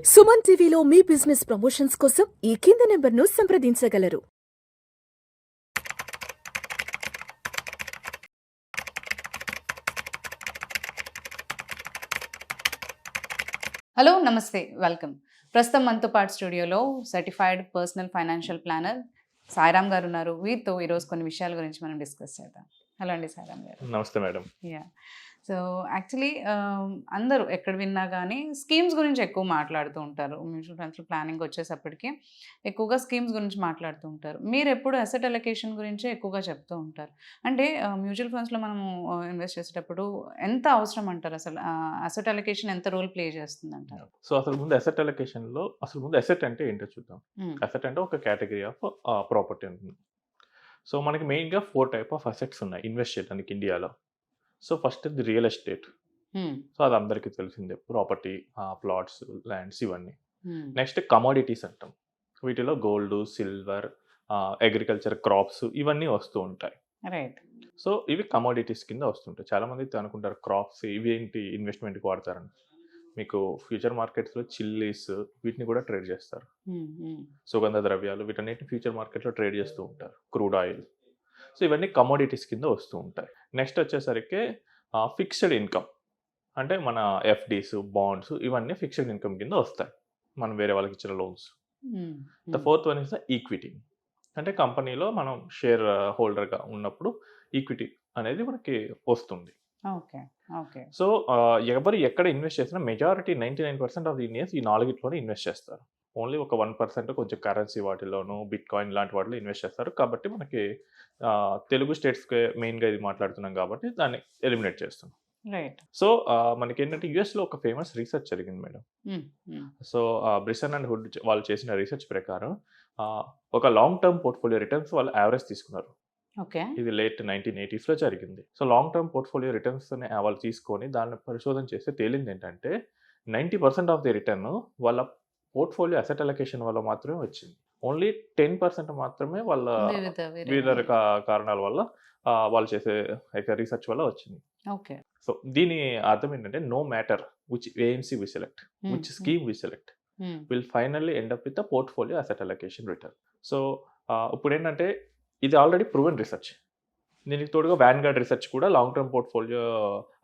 సుమన్ టీవీలో మీ business promotions కోసం ఈ కింది నెంబర్ను సంప్రదించగలరు. హలో నమస్తే వెల్కమ్. ప్రస్తుతం మనతో పాటు స్టూడియోలో certified personal financial planner Sairam గారు ఉన్నారు. వీరితో ఈరోజు కొన్ని విషయాల గురించి మనం డిస్కస్ చేద్దాం. హలో అండి సాయిరామ్ గారు. నమస్తే మేడం. యా సో యాక్చువల్లీ అందరూ ఎక్కడ విన్నా కానీ స్కీమ్స్ గురించి ఎక్కువ మాట్లాడుతూ ఉంటారు. మ్యూచువల్ ఫండ్స్ ప్లానింగ్ వచ్చేసప్పటికి ఎక్కువగా స్కీమ్స్ గురించి మాట్లాడుతూ ఉంటారు. మీరు ఎప్పుడు అసెట్ అలొకేషన్ గురించే ఎక్కువగా చెప్తూ ఉంటారు. అంటే మ్యూచువల్ ఫండ్స్లో మనము ఇన్వెస్ట్ చేసేటప్పుడు ఎంత అవసరం అంటారు? అసలు అసెట్ అలొకేషన్ ఎంత రోల్ ప్లే చేస్తుంది అంటారు? సో అసలు ముందు అసెట్ అలొకేషన్లో అసెట్ అంటే ఏంటో చూద్దాం. అసెట్ అంటే ఒక కేటగిరీ ఆఫ్ ప్రాపర్టీ ఉంటుంది. సో మనకి మెయిన్గా 4 టైప్ ఆఫ్ అసెట్స్ ఉన్నాయి ఇన్వెస్ట్ చేయడానికి ఇండియాలో. సో ఫస్ట్ ఇది రియల్ ఎస్టేట్. సో అది అందరికీ తెలిసిందే, ప్రాపర్టీ, ప్లాట్స్, ల్యాండ్స్ ఇవన్నీ. నెక్స్ట్ కమోడిటీస్ అంటాం. వీటిలో గోల్డ్, సిల్వర్, అగ్రికల్చర్, క్రాప్స్ ఇవన్నీ వస్తూ ఉంటాయి. రైట్. సో ఇవి కమోడిటీస్ కింద వస్తుంటాయి. చాలామంది అనుకుంటారు క్రాప్స్ ఇవి ఏంటి ఇన్వెస్ట్మెంట్కి వాడతారని. మీకు ఫ్యూచర్ మార్కెట్స్లో చిల్లీస్ వీటిని కూడా ట్రేడ్ చేస్తారు. సుగంధ ద్రవ్యాలు వీటన్నిటిని ఫ్యూచర్ మార్కెట్లో ట్రేడ్ చేస్తూ ఉంటారు. Crude oil. సో ఇవన్నీ కమోడిటీస్ కింద వస్తూ ఉంటాయి. నెక్స్ట్ వచ్చేసరికి ఫిక్స్డ్ ఇన్కమ్, అంటే మన ఎఫ్డీస్, బాండ్స్ ఇవన్నీ ఫిక్స్డ్ ఇన్కమ్ కింద వస్తాయి, మనం వేరే వాళ్ళకి ఇచ్చిన loans. The fourth one is the equity, అంటే కంపెనీలో మనం షేర్ హోల్డర్గా ఉన్నప్పుడు ఈక్విటీ అనేది మనకి వస్తుంది. Okay okay. సో ఎవరు ఎక్కడ ఇన్వెస్ట్ చేసినా మెజారిటీ 99% ఆఫ్ ది ఇండియన్స్ ఈ నాలుగిట్లోనే ఇన్వెస్ట్ చేస్తారు. ఓన్లీ ఒక 1% కొంచెం కరెన్సీ వాటిలోనూ, బిట్ కాయిన్ లాంటి వాటిలో ఇన్వెస్ట్ చేస్తారు. కాబట్టి మనకి తెలుగు స్టేట్స్కి మెయిన్గా ఇది మాట్లాడుతున్నాం కాబట్టి దాన్ని ఎలిమినేట్ చేస్తున్నాం. రైట్. సో మనకి ఏంటంటే యుఎస్లో ఒక ఫేమస్ రీసెర్చ్ జరిగింది మేడం. సో బ్రిసన్ అండ్ హుడ్ వాళ్ళు చేసిన రీసెర్చ్ ప్రకారం ఒక లాంగ్ టర్మ్ పోర్ట్ఫోలియో రిటర్న్స్ వాళ్ళు యావరేజ్ తీసుకున్నారు. ఓకే. ఇది లేట్ 1980s జరిగింది. So long term portfolio returns వాళ్ళు తీసుకొని దాన్ని పరిశోధన చేస్తే తేలింది ఏంటంటే 90% ఆఫ్ ది రిటర్న్ వాళ్ళ పోర్ట్ఫోలియో అసెట్ అలొకేషన్ వల్ల మాత్రమే వచ్చింది. ఓన్లీ 10% మాత్రమే వాళ్ళ వివిధ కారణాల వల్ల వాళ్ళు చేసే రీసెర్చ్ వల్ల వచ్చింది. ఓకే. సో దీని అర్థం ఏంటంటే no matter which AMC we select, which scheme we select, will finally end up with the portfolio asset allocation return. So ఇప్పుడు ఏంటంటే ఇది ఆల్రెడీ ప్రూవెన్ రీసెర్చ్. దీనికి తోడుగా వ్యాన్గార్డ్ రీసెర్చ్ కూడా long term portfolio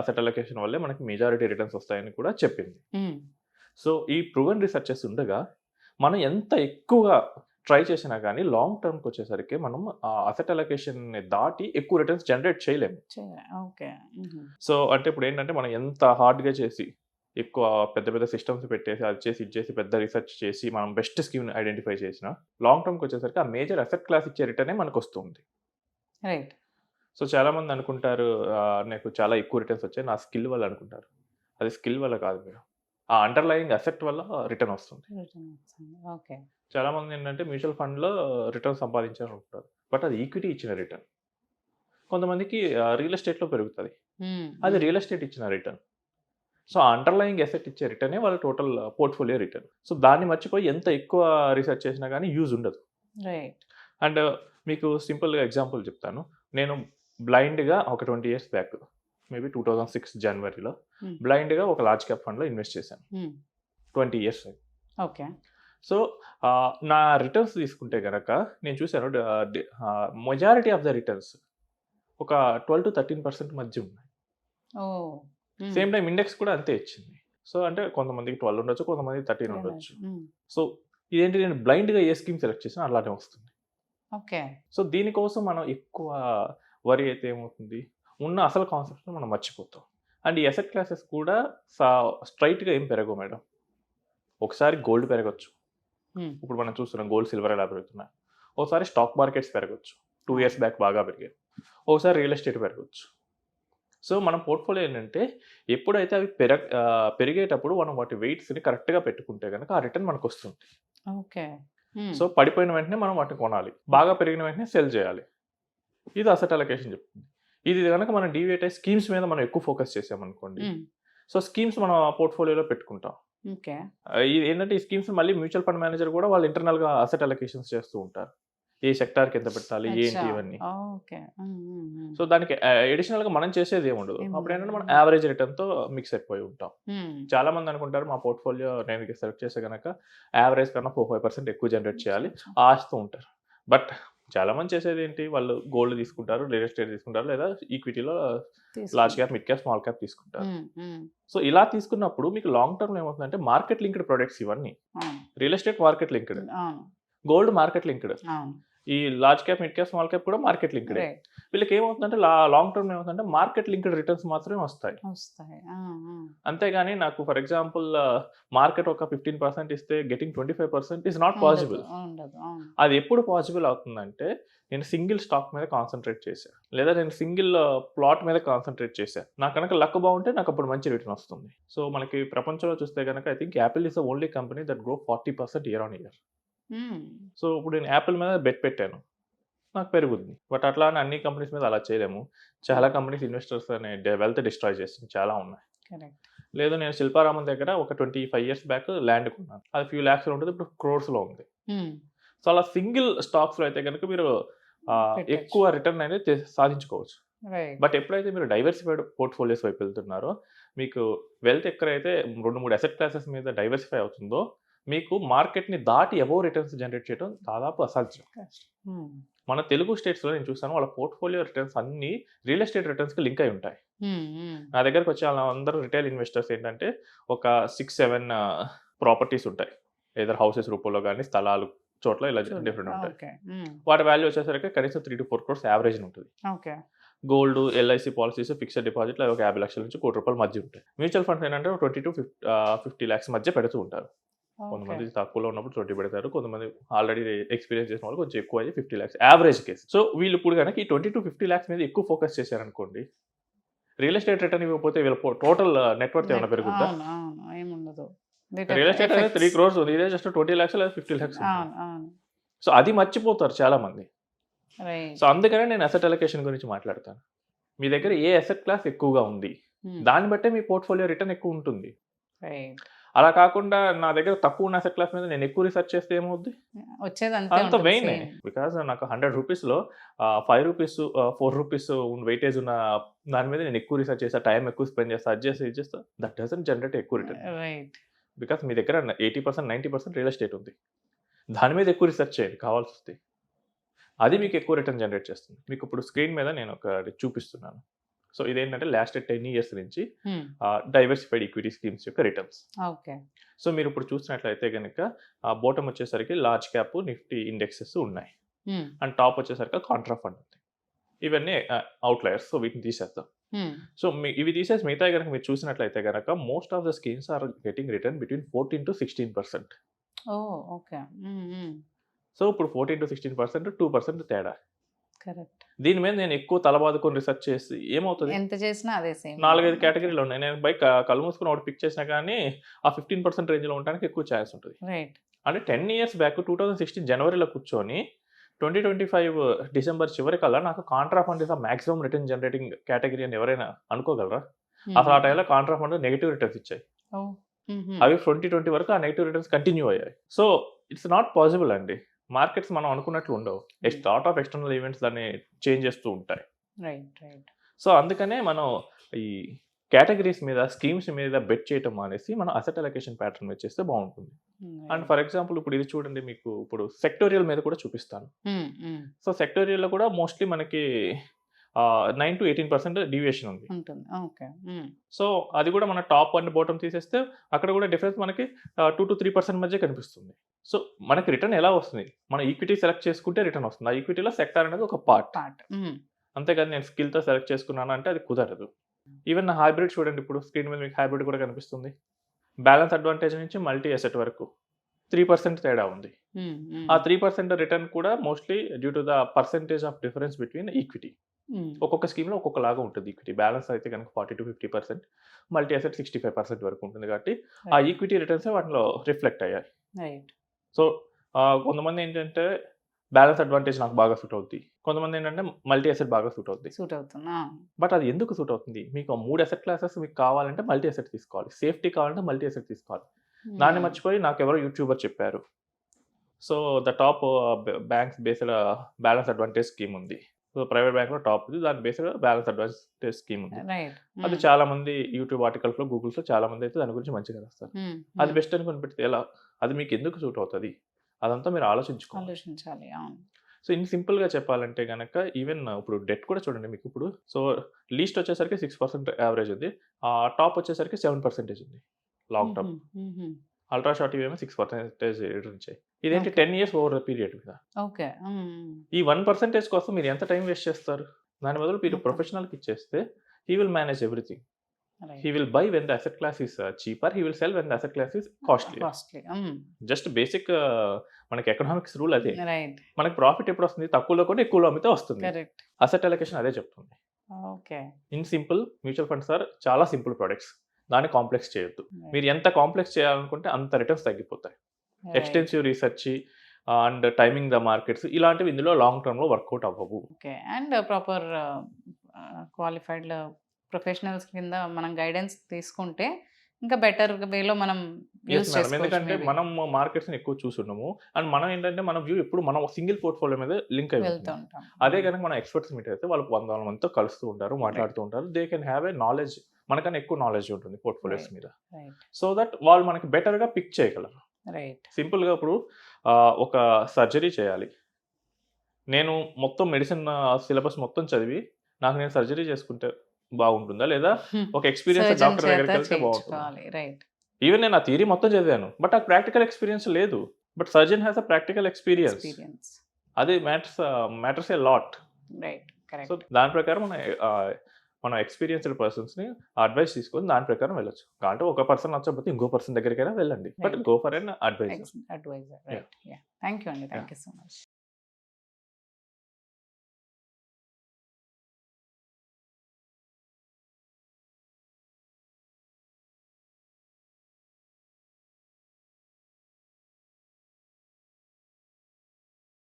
asset allocation వల్లే మనకి majority returns వస్తాయని కూడా చెప్పింది. సో ఈ ప్రూవెన్ రీసెర్చెస్ ఉండగా మనం ఎంత ఎక్కువగా ట్రై చేసినా కానీ లాంగ్ టర్మ్కి వచ్చేసరికి మనం అసెట్ అలొకేషన్ దాటి ఎక్కువ రిటర్న్స్ జనరేట్ చేయలేము. ఓకే. సో అంటే ఇప్పుడు ఏంటంటే మనం ఎంత హార్డ్గా చేసి ఎక్కువ పెద్ద పెద్ద సిస్టమ్స్ పెట్టేసి అది చేసి ఇది చేసి పెద్ద రీసెర్చ్ చేసి మనం బెస్ట్ స్కీమ్ని ఐడెంటిఫై చేసిన లాంగ్ టర్మ్కి వచ్చేసరికి ఆ మేజర్ అసెట్ క్లాస్ ఇచ్చే రిటర్నే మనకు వస్తుంది. రైట్. సో చాలామంది అనుకుంటారు నాకు చాలా ఎక్కువ రిటర్న్స్ వచ్చాయి నా స్కిల్ వల్ల అనుకుంటారు. అది స్కిల్ వల్ల కాదు మీరు, ఆ అండర్లయింగ్ అసెట్ వల్ల రిటర్న్ వస్తుంది. ఓకే. చాలామంది ఏంటంటే మ్యూచువల్ ఫండ్లో రిటర్న్ సంపాదించాలనుకుంటారు, బట్ అది ఈక్విటీ ఇచ్చిన రిటర్న్. కొంతమందికి రియల్ ఎస్టేట్లో పెరుగుతుంది, అది రియల్ ఎస్టేట్ ఇచ్చిన రిటర్న్. సో ఆ అండర్లయింగ్ ఎసెట్ ఇచ్చే రిటర్నే వాళ్ళ టోటల్ పోర్ట్ఫోలియో రిటర్న్. సో దాన్ని మర్చిపోయి ఎంత ఎక్కువ రీసెర్చ్ చేసినా కానీ యూజ్ ఉండదు. రైట్. అండ్ మీకు సింపుల్గా ఎగ్జాంపుల్ చెప్తాను. నేను బ్లైండ్గా ఒక 20 years బ్యాక్, మేబీ 2006 జనవరిలో బ్లైండ్గా ఒక లార్జ్ క్యాప్ ఫండ్లో ఇన్వెస్ట్ చేశాను. 20 years. ఓకే. సో నా రిటర్న్స్ తీసుకుంటే కనుక నేను చూశాను మెజారిటీ ఆఫ్ ద రిటర్న్స్ ఒక 12 to 13% మధ్య ఉన్నాయి. సేమ్ టైం ఇండెక్స్ కూడా అంతే ఇచ్చింది. సో అంటే కొంతమందికి 12 ఉండొచ్చు, కొంతమందికి 13 ఉండొచ్చు. సో ఇదేంటి, నేను బ్లైండ్గా ఏ స్కీమ్ సెలెక్ట్ చేసినా అలానే వస్తుంది. ఓకే. సో దీనికోసం మనం ఎక్కువ వరి అయితే ఏమవుతుంది, ఉన్న అసలు కాన్సెప్ట్ని మనం మర్చిపోతాం. అండ్ ఈ అసెట్ క్లాసెస్ కూడా స్ట్రైట్గా ఏం పెరగవు మేడం. ఒకసారి గోల్డ్ పెరగచ్చు, ఇప్పుడు మనం చూస్తున్నాం గోల్డ్, సిల్వర్ ఎలా పెరుగుతున్నాయి. ఒకసారి స్టాక్ మార్కెట్స్ పెరగచ్చు, 2 years బ్యాక్ బాగా పెరిగాయి. ఒకసారి రియల్ ఎస్టేట్ పెరగచ్చు. సో మన పోర్ట్ఫోలియో ఏంటంటే ఎప్పుడైతే అవి పెరిగేటప్పుడు మనం వాటి వెయిట్స్ని కరెక్ట్గా పెట్టుకుంటే కనుక ఆ రిటర్న్ మనకు వస్తుంది. ఓకే. సో పడిపోయిన వెంటనే మనం వాటిని కొనాలి, బాగా పెరిగిన వెంటనే సెల్ చేయాలి. ఇది అసెట్ అలొకేషన్ చెప్తుంది. ఇది కనుక మనం డీవియేట్ అయ్యి స్కీమ్స్ మీద మనం ఎక్కువ ఫోకస్ చేసామనుకోండి, సో స్కీమ్స్ మనం పోర్ట్ఫోలియోలో పెట్టుకుంటాం. ఇది ఏంటంటే ఈ స్కీమ్స్ మళ్ళీ మ్యూచువల్ ఫండ్ మేనేజర్ కూడా వాళ్ళు ఇంటర్నల్గా అసెట్ అలొకేషన్స్ చేస్తూ ఉంటారు. ఏ సెక్టార్కి ఎంత పెట్టాలి ఏంటి అచ్చా! ఇవన్నీ. ఓకే. సో దానికి అడిషనల్గా మనం చేసేది ఏముండదు. అప్పుడు ఏంటంటే మనం యావరేజ్ రిటర్న్తో మిక్స్ అయిపోయి ఉంటాం. చాలా మంది అనుకుంటారు మా పోర్ట్ఫోలియో నేను సెలెక్ట్ చేస్తే కనుక యావరేజ్ కన్నా 4-5% ఎక్కువ జనరేట్ చేయాలి ఆశతో ఉంటారు. బట్ చాలా మంది చేసేది ఏంటి, వాళ్ళు గోల్డ్ తీసుకుంటారు, రియల్ ఎస్టేట్ తీసుకుంటారు, లేదా ఈక్విటీలో large cap, mid cap, small cap తీసుకుంటారు. సో ఇలా తీసుకున్నప్పుడు మీకు లాంగ్ టర్మ్ ఏమవుతుందంటే మార్కెట్ లింక్డ్ ప్రొడక్ట్స్ ఇవన్నీ. Real estate market linked, gold market linked, ఈ large cap, mid cap, small cap కూడా మార్కెట్ లింక్డ్. వీళ్ళకి ఏమవుతుందంటే లాంగ్ టర్మ్ ఏమవుతుందంటే మార్కెట్ లింక్డ్ రిటర్న్స్ మాత్రమే వస్తాయి. అంతేగాని నాకు ఫర్ ఎగ్జాంపుల్ మార్కెట్ ఒక 15% ఇస్తే గెటింగ్ 25% ఇస్ నాట్ పాసిబుల్. అది ఎప్పుడు పాసిబుల్ అవుతుందంటే నేను సింగిల్ స్టాక్ మీద కాన్సన్ట్రేట్ చేశాను, లేదా నేను సింగిల్ ప్లాట్ మీద కాన్సన్ట్రేట్ చేశాను. నాకు కనుక లక్ బాగుంటే నాకు అప్పుడు మంచి రిటర్న్ వస్తుంది. సో మనకి ప్రపంచంలో చూస్తే కనుక I think Apple is the only company that grow 40% year on year. So ఇప్పుడు నేను యాపిల్ మీద బెట్ పెట్టాను, నాకు పెరుగుద్ది. బట్ అట్లా అని అన్ని కంపెనీస్ మీద అలా చేయలేము. చాలా కంపెనీస్ ఇన్వెస్టర్స్ అనే వెల్త్ డిస్ట్రాయ్ చేస్తుంది, చాలా ఉన్నాయి. లేదు నేను శిల్పారామన్ దగ్గర ఒక 25 years బ్యాక్ ల్యాండ్ కొన్నాను, అది ఫ్యూ ల్యాక్స్లో ఉంటుంది, ఇప్పుడు క్రోర్స్లో ఉంది. సో అలా సింగిల్ స్టాక్స్లో అయితే కనుక మీరు ఎక్కువ రిటర్న్ అనేది సాధించుకోవచ్చు. బట్ ఎప్పుడైతే మీరు డైవర్సిఫైడ్ పోర్ట్ఫోలియోస్ వైపు వెళ్తున్నారో, మీకు వెల్త్ ఎక్కడైతే 2-3 అసెట్ క్లాసెస్ మీద డైవర్సిఫై అవుతుందో మీకు మార్కెట్ని దాటి అబోవ్ రిటర్న్స్ జనరేట్ చేయడం దాదాపు అసాధ్యం. మన తెలుగు స్టేట్స్లో నేను చూస్తాను వాళ్ళ పోర్ట్ఫోలియో రిటర్న్స్ అన్ని రియల్ ఎస్టేట్ రిటర్న్స్కి లింక్ అయి ఉంటాయి. నా దగ్గరకు వచ్చే అందరూ రిటైల్ ఇన్వెస్టర్స్ ఏంటంటే ఒక 6-7 ప్రాపర్టీస్ ఉంటాయి, ఏదర్ హౌసెస్ రూపంలో కానీ స్థలాలు చోట్ల ఇలా డిఫరెంట్ ఉంటాయి. వాటి వాల్యూ వచ్చేసరికి కనీసం 3-4 crores యావరేజ్ ఉంటుంది. గోల్డ్, ఎల్ఐసి పాలసీస్, ఫిక్స్డ్ డిపాజిట్లు ఒక 50 లక్షల నుంచి ₹1 కోటి మధ్య ఉంటాయి. మ్యూచువల్ ఫండ్స్ ఏంటంటే 20-50 lakhs మధ్య పెడుతూ ఉంటారు. కొంతమంది తక్కువలో ఉన్నప్పుడు 20 పెడతారు, కొంతమంది ఆల్రెడీ ఎక్స్పీరియన్స్ చేసిన వాళ్ళు కొంచెం ఎక్కువ అయ్యి 50 lakhs యావరేజ్ కేసు. సో వీళ్ళు ఇప్పుడు కనుక ఈ 20-50 lakhs మీద ఎక్కువ ఫోకస్ చేశారనుకోండి, రియల్ ఎస్టేట్ రిటర్న్ ఇవ్వకపోతే వీళ్ళ టోటల్ నెట్వర్త్ ఏమైనా పెరుగుద్దా? రియల్ ఎస్టేట్ అనేది 3 crores ఉంది, ఇదే జస్ట్ 20 lakhs లేదా 50 lakhs. సో అది మర్చిపోతారు చాలా మంది. సో అందుకనే నేను అసెట్ అలొకేషన్ గురించి మాట్లాడతాను. మీ దగ్గర ఏ అసెట్ క్లాస్ ఎక్కువగా ఉంది దాన్ని బట్టే మీ పోర్ట్ఫోలియో రిటర్న్ ఎక్కువ ఉంటుంది. అలా కాకుండా నా దగ్గర తక్కువ ఉన్న అసెట్ క్లాస్ మీద నేను ఎక్కువ రీసెర్చ్ చేస్తే ఏమవుద్ది, అంత వెయిన్. బికాస్ నాకు 100 రూపీస్లో 5 రూపీస్ 4 రూపీస్ వెయిటేజ్ ఉన్న దాని మీద నేను ఎక్కువ రీసెర్చ్ చేస్తా, టైం ఎక్కువ స్పెండ్ చేస్తా, అది చేస్తా, దట్ డజంట్ జనరేట్ ఎక్కువ రిటర్న్. బికాస్ మీ దగ్గర 80%-90% రియల్ ఎస్టేట్ ఉంది, దాని మీద ఎక్కువ రీసెర్చ్ చేయండి కావాల్సి వస్తే, అది మీకు ఎక్కువ రిటర్న్ జనరేట్ చేస్తుంది. మీకు ఇప్పుడు స్క్రీన్ మీద నేను ఒకటి చూపిస్తున్నాను. సో ఇదేంటంటే లాస్ట్ 10 years నుంచి డైవర్సిఫైడ్ ఈక్విటీ స్కీమ్స్ యొక్క రిటర్న్స్. సో మీరు ఇప్పుడు చూసినట్లయితే కనుక బాటమ్ వచ్చేసరికి లార్జ్ క్యాప్ నిఫ్టీ ఇండెక్సెస్ ఉన్నాయి, అండ్ టాప్ వచ్చేసరికి కాంట్రా ఫండ్ ఉంది. ఇవన్నీ అవుట్లయర్స్, సో వీటిని తీసేద్దాం. సో ఇవి తీసేసి మిగతా కనుక మీరు చూసినట్లయితే కనుక most of the schemes are getting return between 14-16%. So ఇప్పుడు 14-16%, 2% తేడా. దీని మీద నేను ఎక్కువ తలబాదుకొని రీసెర్చ్ చేసి ఏమవుతుంది, ఎంత చేసినా అదే సేమ్. 4-5 కేటగిరీలు ఉన్నాయి, నేను బై కళ్ళు మూసుకుని ఒకటి పిక్ చేసినా కానీ ఆ 15% రేంజ్లో ఉండడానికి ఎక్కువ ఛాన్స్ ఉంటుంది. అంటే 10 years బ్యాక్ 2016 జనవరిలో కూర్చొని 2025 డిసెంబర్ చివరి కల్లా నాకు Contra fund is maximum return generating category అని ఎవరైనా అనుకోగలరా? అసలు ఆ టైంలో కాంట్రా ఫండ్ నెగిటివ్ రిటర్న్స్ ఇచ్చాయి, అవి 2020 వరకు ఆ నెగిటివ్ రిటర్న్స్ కంటిన్యూ అయ్యాయి. సో ఇట్స్ నాట్ పాసిబుల్ అండి. మార్కెట్స్ మనం అనుకున్నట్లు ఉండవు, లాట్ ఆఫ్ ఎక్స్టర్నల్ ఈవెంట్స్ దాన్ని చేంజ్ చేస్తూ ఉంటాయి. సో అందుకనే మనం ఈ కేటగిరీస్ మీద, స్కీమ్స్ మీద బెట్ చేయటం మానేసి మనం అసెట్ అలొకేషన్ ప్యాటర్న్ మీద చేస్తే బాగుంటుంది. అండ్ ఫర్ ఎగ్జాంపుల్ ఇప్పుడు ఇది చూడండి, మీకు ఇప్పుడు సెక్టోరియల్ మీద కూడా చూపిస్తాను. సో సెక్టోరియల్లో కూడా మోస్ట్లీ మనకి 9-18% డీవియేషన్ ఉంది. సో అది కూడా మన టాప్ అండ్ బాటమ్ తీసేస్తే అక్కడ కూడా డిఫరెన్స్ మనకి 2-3% మధ్య కనిపిస్తుంది. సో మనకి రిటర్న్ ఎలా వస్తుంది, మన ఈక్విటీ సెలెక్ట్ చేసుకుంటే రిటర్న్ వస్తుంది. ఆ ఈక్విటీలో సెక్టార్ అనేది ఒక పార్ట్, అంతేకాదు నేను స్కిల్తో సెలెక్ట్ చేసుకున్నాను అంటే అది కుదరదు. ఈవెన్ నా హైబ్రిడ్ చూడండి, ఇప్పుడు స్క్రీన్ మీద మీకు హైబ్రిడ్ కూడా కనిపిస్తుంది. బ్యాలెన్స్ అడ్వాంటేజ్ నుంచి మల్టీ అసెట్ వరకు 3% తేడా ఉంది. ఆ 3% రిటర్న్ కూడా mostly due to the percentage of difference between equity. ఒక్కొక్క స్కీమ్లో ఒక్కొక్కలాగా ఉంటుంది ఈక్విటీ. బ్యాలెన్స్ అయితే కనుక 40-50%, మల్టీ అసెట్ 65% వరకు ఉంటుంది. కాబట్టి ఆ ఈక్విటీ రిటర్న్స్ వాటిలో రిఫ్లెక్ట్ అయ్యాయి. సో కొంతమంది ఏంటంటే బ్యాలెన్స్ అడ్వాంటేజ్ నాకు బాగా సూట్ అవుతుంది, కొంతమంది ఏంటంటే మల్టీ అసెట్ బాగా సూట్ అవుతుంది. బట్ అది ఎందుకు సూట్ అవుతుంది, మీకు 3 అసెట్ క్లాసెస్ మీకు కావాలంటే మల్టీ అసెట్ తీసుకోవాలి, సేఫ్టీ కావాలంటే మల్టీ అసెట్ తీసుకోవాలి. దాన్ని మర్చిపోయి నాకు ఎవరో యూట్యూబర్ చెప్పారు, so the top banks based balance advantage scheme ఉంది. సో ప్రైవేట్ బ్యాంక్లో టాప్ ఉంది, దాని బేస్డ్ బ్యాలెన్స్ అడ్వాంటేజ్ స్కీమ్ ఉంది. రైట్. అది చాలా మంది యూట్యూబ్ ఆర్టికల్స్లో గూగుల్స్లో చాలా మంది అయితే దాని గురించి మంచిగా రాస్తారు. అది బెస్ట్ అని కొనిపెడితే ఎలా, అది మీకు ఎందుకు సూట్ అవుతుంది, అదంతా మీరు ఆలోచించుకోవాలి. ఆలోచించాలి. అవును. సో ఇన్ సింపుల్గా చెప్పాలంటే కనుక ఈవెన్ ఇప్పుడు డెట్ కూడా చూడండి మీకు ఇప్పుడు. సో లీస్ట్ వచ్చేసరికి 6% యావరేజ్ ఉంది, టాప్ వచ్చేసరికి 7% ఉంది లాంగ్ టర్మ్. అల్ట్రా షార్ట్ ఇవేమో 6% రిటర్న్ ఇచ్చాయి. ఇదేంటి 10 years ఓవర్ ద పీరియడ్ మీద. ఓకే. ఈ 1% కోసం మీరు ఎంత టైం వేస్ట్ చేస్తారు? దాని బదులు మీరు ప్రొఫెషనల్కి ఇచ్చేస్తే he will manage everything. He will buy when the asset class is cheaper. He will sell when the asset class is costly. Just basic మనకి ఎకనామిక్స్ రూల్ అదే. రైట్. మనకి ప్రాఫిట్ ఎప్పుడు వస్తుంది? తక్కువలో కూడా ఎక్కువలో అమ్మితే వస్తుంది. కరెక్ట్. అసెట్ అలొకేషన్ అదే చెప్తుంది. Okay. In simple mutual funds are చాలా సింపుల్ ప్రొడక్ట్స్. దాన్ని కాంప్లెక్స్ చేయొద్దు. మీరు ఎంత కాంప్లెక్స్ చేయాలనుకుంటే అంత రిటర్న్స్ తగ్గిపోతాయి. Extensive research and timing the markets ఇలాంటివి ఇందులో లాంగ్ టర్మ్లో వర్కౌట్ అవ్వవు. Okay. And proper qualified professionals కింద మనం గైడెన్స్ తీసుకుంటే ఇంకా బెటర్ వేలో మనం యూస్ చేసుకోవచ్చు. ఎందుకంటే maybe. మనం మార్కెట్స్ని ఎక్కువ చూసున్నాము అండ్ మనం ఏంటంటే మన వ్యూ ఎప్పుడు మనం సింగిల్ పోర్ట్ఫోలియో మీద లింక్ అయి వెళ్తూ ఉంటుంది. ఉంటాం. అదే కనుక మన ఎక్స్పర్ట్స్ మీట్ అయితే వాళ్ళకి 100 మందితో కలుస్తూ ఉంటారు, మాట్లాడుతూ ఉంటారు. They can have a knowledge, మనకన్నా ఎక్కువ నాలెడ్జ్ ఉంటుంది పోర్ట్ఫోలియోస్ Right. మీద. రైట్. సో దట్ వాళ్ళు మనకి బెటర్గా పిక్ చేయగలరు. రైట్. సింపుల్గా ఇప్పుడు ఒక సర్జరీ చేయాలి, నేను మొత్తం మెడిసిన్ సిలబస్ మొత్తం చదివి నాకు నేను సర్జరీ చేసుకుంటే బాగుంటుందా, లేదా ఒక ఎక్స్పీరియన్స్ సర్జన్ డాక్టర్ దగ్గరికి చేత వెళ్తే బాగుంటుందా? చేయించుకోవాలి. రైట్. ఈవెన్ నేను ఆ థియరీ మొత్తం చదివాను, బట్ ఆ ప్రాక్టికల్ ఎక్స్పీరియన్స్ లేదు. But surgeon has a practical experience. Experience. అది matters a lot. Right. So correct. దాని ప్రకారం మన ఎక్స్పీరియన్స్డ్ పర్సన్స్ని అడ్వైస్ తీసుకొని దాని ప్రకారం వెళ్ళొచ్చు. అంటే ఒక పర్సన్ నచ్చకపోతే ఇంకో పర్సన్ దగ్గరికైనా వెళ్ళండి, but Right. Go for an adviser. Adviser. Right. Yeah. Thank you అండి. Thank you so much.